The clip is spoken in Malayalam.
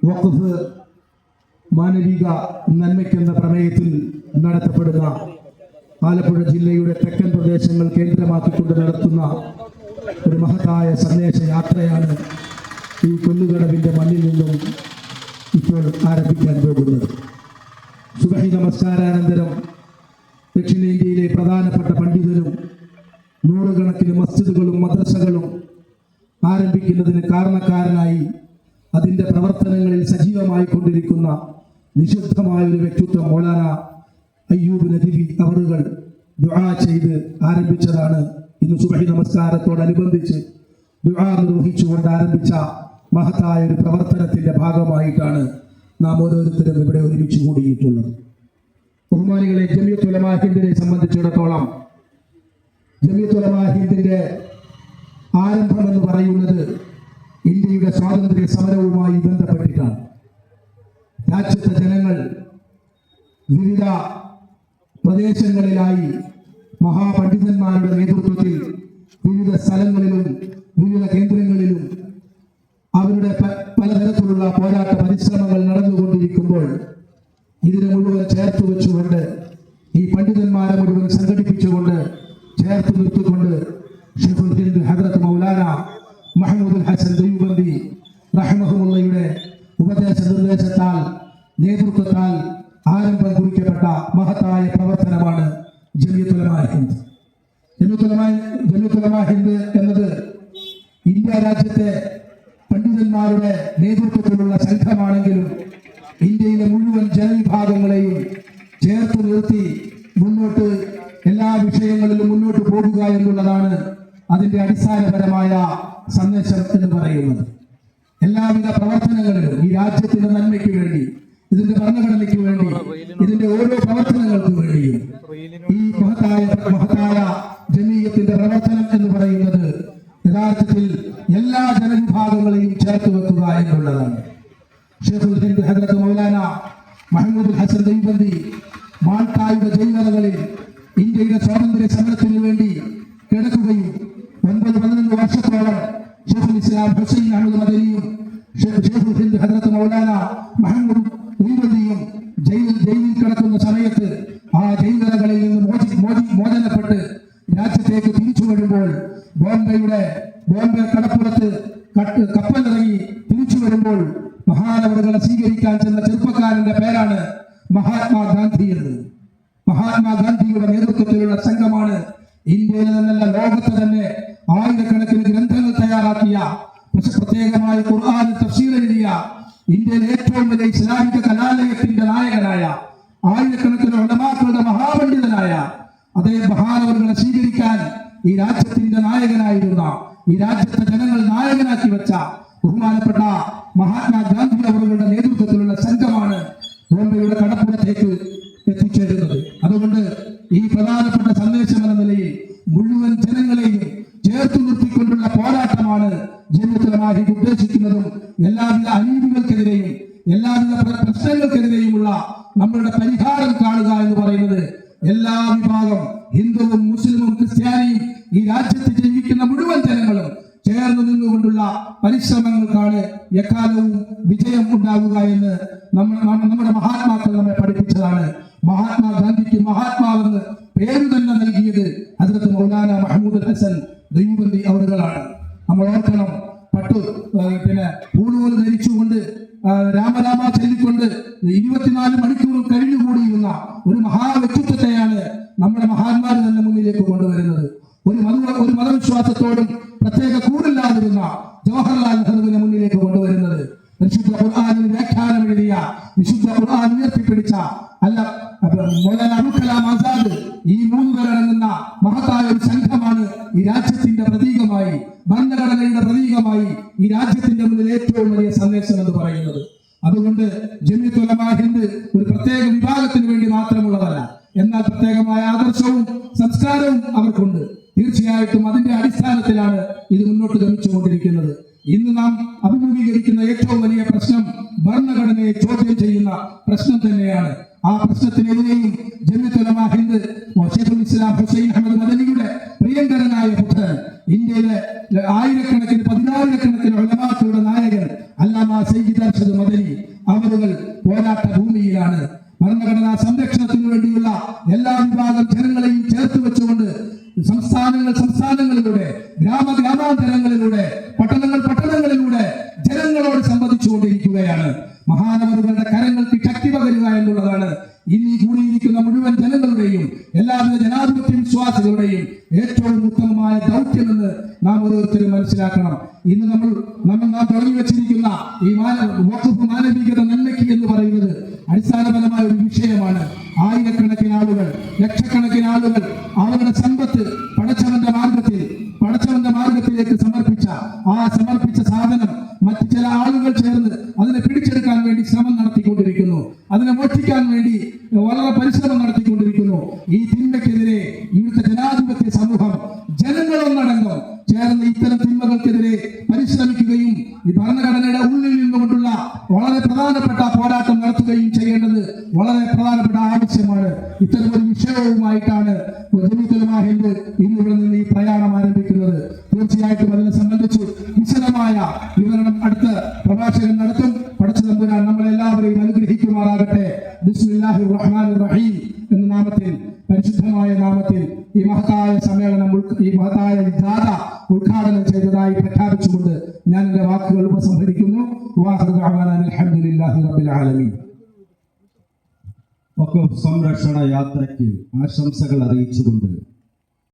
വഖഫ് മാനവിക നന്മയ്ക്കെന്ന പ്രമേയത്തിൽ നടത്തപ്പെടുന്ന ആലപ്പുഴ ജില്ലയുടെ തെക്കൻ പ്രദേശങ്ങൾ കേന്ദ്രമാക്കിക്കൊണ്ട് നടത്തുന്ന ഒരു മഹത്തായ സന്ദേശ യാത്രയാണ് ഈ കൊല്ലുകടവിൻ്റെ മണ്ണിൽ നിന്നും ഇപ്പോൾ ആരംഭിക്കാൻ പോകുന്നത്. സുബഹി നമസ്കാരാനന്തരം ദക്ഷിണേന്ത്യയിലെ പ്രധാനപ്പെട്ട പണ്ഡിതരും നൂറുകണക്കിന് മസ്ജിദുകളും മദ്രസകളും ആരംഭിക്കുന്നതിന് കാരണക്കാരനായി അതിൻ്റെ പ്രവർത്തനങ്ങളിൽ സജീവമായി കൊണ്ടിരിക്കുന്ന നിഷിദ്ധമായ ഒരു വ്യക്തിത്വം മൗലാന അയ്യൂബ് നദവി അവറുകൾ ദുആ ചെയ്ത് ആരംഭിച്ചതാണ്. ഇന്ന് സുബഹി നമസ്കാരത്തോടനുബന്ധിച്ച് ദുആ നിർവഹിച്ചുകൊണ്ട് ആരംഭിച്ച മഹത്തായ ഒരു പ്രവർത്തനത്തിൻ്റെ ഭാഗമായിട്ടാണ് നാം ഓരോരുത്തരും ഇവിടെ ഒരുമിച്ച് കൂടിയിട്ടുള്ളത്. ബഹുമാനികളെ, ജമിയത്തുൽ ഉലമാ ഹിന്ദിനെ സംബന്ധിച്ചിടത്തോളം ജമിയത്തുൽ ഉലമാ ഹിന്ദിന്റെ ആരംഭം എന്ന് പറയുന്നത് ഇന്ത്യയുടെ സ്വാതന്ത്ര്യ സമരവുമായി ബന്ധപ്പെട്ടിട്ടാണ്. രാജ്യത്തെ ജനങ്ങൾ വിവിധ പ്രദേശങ്ങളിലായി മഹാപണ്ഡിതന്മാരുടെ നേതൃത്വത്തിൽ വിവിധ സ്ഥലങ്ങളിലും വിവിധ കേന്ദ്രങ്ങളിലും അവരുടെ പലതരത്തിലുള്ള പോരാട്ട പരിശ്രമങ്ങൾ നടന്നുകൊണ്ടിരിക്കുമ്പോൾ ഇതിനെ മുഴുവൻ ചേർത്ത് വെച്ചുകൊണ്ട് ഈ പണ്ഡിതന്മാരെ മുഴുവൻ സംഘടിപ്പിച്ചുകൊണ്ട് ചേർത്ത് നിർത്തിക്കൊണ്ട് ഷെയ്ഖുൽ ഹിന്ദ് ഹദ്റത്ത് മൗലാന മഹ്മൂദുൽ ഹസൻ ദൈവബന്ദി റഹ്മഹുള്ളയുടെ ഉപദേശ നിർദ്ദേശത്താൽ നേതൃത്വത്താൽ ആരംഭം കുറിക്കപ്പെട്ട മഹത്തായ പ്രവർത്തനമാണ് ജമിയത്തുൽ ഉലമാ ഹിന്ദ്. ജമിയത്തുൽ ഉലമാ ഹിന്ദ് എന്നത് ഇന്ത്യ രാജ്യത്തെ പണ്ഡിതന്മാരുടെ നേതൃത്വത്തിലുള്ള സംഘമാണെങ്കിലും ഇന്ത്യയിലെ മുഴുവൻ ജനവിഭാഗങ്ങളെയും ചേർത്ത് നിർത്തി മുന്നോട്ട് എല്ലാ വിഷയങ്ങളിലും മുന്നോട്ട് പോകുക എന്നുള്ളതാണ് അതിൻ്റെ അടിസ്ഥാനപരമായ സന്ദേശം എന്ന് പറയുന്നത്. എല്ലാവിധ പ്രവർത്തനങ്ങളിലും ഈ രാജ്യത്തിന്റെ നന്മയ്ക്ക് വേണ്ടി, ഇതിന്റെ ഭരണഘടനയ്ക്ക് വേണ്ടി, ഇതിന്റെ ഓരോ പ്രവർത്തനങ്ങൾക്കും വേണ്ടിയും ഈ മഹത്തായ ജമീയത്തിന്റെ പ്രവർത്തനം എന്ന് പറയുന്നത് യഥാർത്ഥത്തിൽ എല്ലാ ജനവിഭാഗങ്ങളെയും ചേർത്ത് വെക്കുക എന്നുള്ളതാണ്. ഷെയ്ഖുൽ ഹിന്ദ് ഹദ്റത്ത് മൗലാന മഹ്മൂദുൽ ഹസൻ ദൈവബന്ദി മാൾട്ടായുടെ ജയിലറകളിൽ ഇന്ത്യയുടെ സ്വാതന്ത്ര്യ സമരത്തിന് വേണ്ടി കിടക്കുകയും 9-11 വർഷത്തോളം ഷെയ്ഖുൽ ഇസ്ലാം ഹുസൈൻ അഹ്മദ് മദനിയും ഷെയ്ഖുൽ ഹിന്ദ് ഹദ്റത്ത് മൗലാന മഹ്മൂദ് ദൈവബന്ദിയും ജയിലിൽ കിടക്കുന്ന സമയത്ത് ആ ജയിലറകളിൽ നിന്ന് മോചനപ്പെട്ട് രാജ്യത്തേക്ക് തിരിച്ചു വരുമ്പോൾ ബോംബെ കടപ്പുറത്ത് കപ്പലിറങ്ങി തിരിച്ചു വരുമ്പോൾ മഹാനവറുകളെ സ്വീകരിക്കാൻ ചെന്ന ചെറുപ്പക്കാരന്റെ പേരാണ് മഹാത്മാഗാന്ധി എന്ന്. മഹാത്മാഗാന്ധിയുടെ നേതൃത്വത്തിലുള്ള സംഘമാണ് ഇന്ത്യയിൽ നിന്നല്ല ലോകത്ത് തന്നെ ആയിരക്കണക്കിന് ഗ്രന്ഥങ്ങൾ തയ്യാറാക്കിയ, പ്രത്യേകമായി ഖുർആൻ തഫ്സീർ എഴുതിയ, ഇന്ത്യയിലെ ഏറ്റവും വലിയ ഇസ്ലാമിക കലാലയത്തിന്റെ നായകനായ, ആയിരക്കണക്കിന് ഉലമാക്കളുടെ മഹാപണ്ഡിതനായ അതേ മഹാനവറുകളെ സ്വീകരിക്കാൻ ഈ രാജ്യത്തിന്റെ നായകനായിരുന്ന, ഈ രാജ്യത്തെ ജനങ്ങൾ നായകനാക്കി വെച്ച ബഹുമാനപ്പെട്ട മഹാത്മാഗാന്ധി അവരുടെ നേതൃത്വത്തിലുള്ള സംഘമാണ് ബോംബെയുടെ കടപ്പുറത്തേക്ക് എത്തിച്ചേരുന്നത്. അതുകൊണ്ട് ഈ പ്രധാനപ്പെട്ട സന്ദേശം എന്ന നിലയിൽ മുഴുവൻ ജനങ്ങളെയും ചേർത്ത് നിർത്തിക്കൊണ്ടുള്ള പോരാട്ടമാണ് ജമിയത്തുൽ ഉലമാ ഹിന്ദ് ഉദ്ദേശിക്കുന്നതും എല്ലാവിധ അനീതികൾക്കെതിരെയും എല്ലാവിധ പ്രശ്നങ്ങൾക്കെതിരെയുമുള്ള നമ്മളുടെ പരിഹാരം കാണുക എന്ന് പറയുന്നത് എല്ലാ വിഭാഗം ഹിന്ദുവും മുസ്ലിമും ക്രിസ്ത്യാനിയും ഈ രാജ്യത്ത് ജീവിക്കുന്ന മുഴുവൻ ജനങ്ങളും ചേർന്ന് നിന്നുകൊണ്ടുള്ള പരിശ്രമങ്ങൾക്കാണ് എക്കാലവും വിജയം ഉണ്ടാവുക എന്ന് നമ്മുടെ മഹാത്മാക്കൾ നമ്മെ പഠിപ്പിച്ചതാണ്. മഹാത്മാഗാന്ധിക്ക് മഹാത്മാവെന്ന് പേര് തന്നെ നൽകിയത് ഹദ്റത്ത് മൗലാന മഹ്മൂദുൽ ഹസൻ ദൈവബന്ദി അവറുകളാണ്. നമ്മൾ ഓർക്കണം, പൂണൂല് ധരിച്ചുകൊണ്ട് രാമരാമ ചൊല്ലിക്കൊണ്ട് 24 മണിക്കൂർ കഴിഞ്ഞുകൂടിയിരുന്ന ഒരു മഹാവ്യക്തിത്വത്തെയാണ് നമ്മുടെ മഹാന്മാർ തന്നെ മുന്നിലേക്ക് കൊണ്ടുവരുന്നത്. ഒരു മതവിശ്വാസത്തോടും പ്രത്യേക കൂറില്ലാതിരുന്ന ജവഹർലാൽ നെഹ്റുവിനെ മുന്നിലേക്ക് കൊണ്ടുവരുന്നത്. വിശുദ്ധ ഖുർആനിന് വ്യാഖ്യാനം എഴുതിയ, വിശുദ്ധ ഖുർആൻ ഉയർത്തിപ്പിടിച്ച മൗലാന അബുൽ കലാം ആസാദ്, ഈ 3 പേരടങ്ങുന്ന മഹത്തായ ഒരു സംഘമാണ് ഈ രാജ്യത്തിന്റെ പ്രതീകമായി, ഭരണഘടനയുടെ പ്രതീകമായി ഈ രാജ്യത്തിന്റെ മുന്നിൽ ഏറ്റവും വലിയ സന്ദേശം എന്ന് പറയുന്നത്. അതുകൊണ്ട് ജമിയത്തുൽ ഉലമാ ഹിന്ദ് ഒരു പ്രത്യേക വിഭാഗത്തിന് വേണ്ടി മാത്രമുള്ളതല്ല, എന്നാൽ പ്രത്യേകമായ ആദർശവും സംസ്കാരവും അവർക്കുണ്ട്. തീർച്ചയായിട്ടും അതിന്റെ അടിസ്ഥാനത്തിലാണ് ഇത് മുന്നോട്ട് ഗമിച്ചുകൊണ്ടിരിക്കുന്നത്. ഇന്ന് നാം അഭിമുഖീകരിക്കുന്ന ഏറ്റവും വലിയ പ്രശ്നം ഭരണഘടനയെ ചോദ്യം ചെയ്യുന്ന പ്രശ്നം തന്നെയാണ്. ആ പ്രശ്നത്തിനെതിരെയും ജമിയത്തുൽ ഉലമാ ഹിന്ദ് ഷെയ്ഖുൽ ഇസ്ലാം ഹുസൈൻ അഹ്മദ് മദനിയുടെ പ്രിയങ്കരനായ പുത്രൻ, ഇന്ത്യയിലെ 1000-കണക്കിന് 16,000-കണക്കിന് ഉലമാക്കളുടെ നായകൻ അല്ലാമ സയ്യിദ് അർഷദ് മദനി അവരുകൾ പോരാട്ട ഭൂമിയിലാണ്. ഭരണഘടനാ സംരക്ഷണത്തിനു വേണ്ടിയുള്ള എല്ലാ വിഭാഗം ജനങ്ങളെയും ചേർത്ത് വെച്ചുകൊണ്ട് സംസ്ഥാനങ്ങളിലൂടെ ഗ്രാമാന്തരങ്ങളിലൂടെ പട്ടണങ്ങളിലൂടെ ജനങ്ങളോട് സംവദിച്ചുകൊണ്ടിരിക്കുകയാണ്. മഹാനവറുകളുടെ കരങ്ങൾക്ക് ശക്തി പകരുക എന്നുള്ളതാണ് ഇന്ന് കൂടിയിരിക്കുന്ന മുഴുവൻ ജനങ്ങളുടെയും എല്ലാവിധ ജനാധിപത്യ വിശ്വാസികളുടെയും ഏറ്റവും ഉത്തമമായ ദൗത്യമെന്ന് നാം ഓരോരുത്തരും മനസ്സിലാക്കണം. ഇന്ന് നാം തുടങ്ങി വെച്ചിരിക്കുന്ന ഈ വഖഫ് മാനവികത നന്മയ്ക്ക് എന്ന് പറയുന്നത് അടിസ്ഥാനപരമായ ഒരു വിഷയമാണ്. ആയിരക്കണക്കിന് ആളുകൾ, ലക്ഷക്കണക്കിന് ആളുകൾ അവരുടെ സമ്പത്ത് പടച്ചവന്റെ മാർഗത്തിലേക്ക് സമർപ്പിച്ച സാധനം മറ്റു ചില ആളുകൾ ചേർന്ന് അതിനെ പിടിച്ചെടുക്കാൻ വേണ്ടി ശ്രമം നടത്തിക്കൊണ്ടിരിക്കുന്നു. അതിനെ മോഷ്ടിക്കാൻ വേണ്ടി വളരെ പരിശ്രമം നടത്തിക്കൊണ്ടിരിക്കുന്നു. ഈ തിന്മയ്ക്കെതിരെ ഇവിടുത്തെ ജനാധിപത്യ സമൂഹം ജനങ്ങളൊന്നടങ്കം ചേർന്ന് ഇത്തരം തിന്മകൾക്കെതിരെ പരിശ്രമിക്കുകയും ഈ ഭരണഘടനയുടെ ഉള്ളിൽ നിന്നുകൊണ്ടുള്ള വളരെ പ്രധാനപ്പെട്ട പോരാട്ടം നടത്തുകയും ചെയ്യേണ്ടത് വളരെ പ്രധാനപ്പെട്ട ആവശ്യമാണ്. ഇത്തരമൊരു വിഷയവുമായിട്ടാണ് ജമീഅത്തുൽ ഉലമാ ഹിന്ദ് ഇന്ന് ഇവിടെ നിന്ന് ഈ പ്രയാണം ആരംഭിക്കുന്നത്. തീർച്ചയായിട്ടും അതിനെ സംബന്ധിച്ച് വിശദമായ വിവരണം അടുത്ത പ്രഭാഷകൻ നടത്തും. പടച്ച തമ്പുരാൻ നമ്മളെല്ലാവരെയും അനുഗ്രഹിക്കുമാറാകട്ടെ. ബിസ്മില്ലാഹിർ റഹ്മാനിർ റഹീം എന്ന നാമത്തിൽ, പരിശുദ്ധമായ നാമത്തിൽ ഈ മഹത്തായ സമ്മേളനം, ഈ മഹത്തായ ജാഥ ഉദ്ഘാടനം ചെയ്തതായി പ്രഖ്യാപിച്ചുകൊണ്ട് ഞാൻ എന്റെ വാക്കുകൾ ഉപസംഹരിക്കുന്നു. അൽഹംദുലില്ലാഹി റബ്ബിൽ ആലമീൻ. വഖഫ് സംരക്ഷണ യാത്രയ്ക്ക് ആശംസകൾ അറിയിച്ചുകൊണ്ട്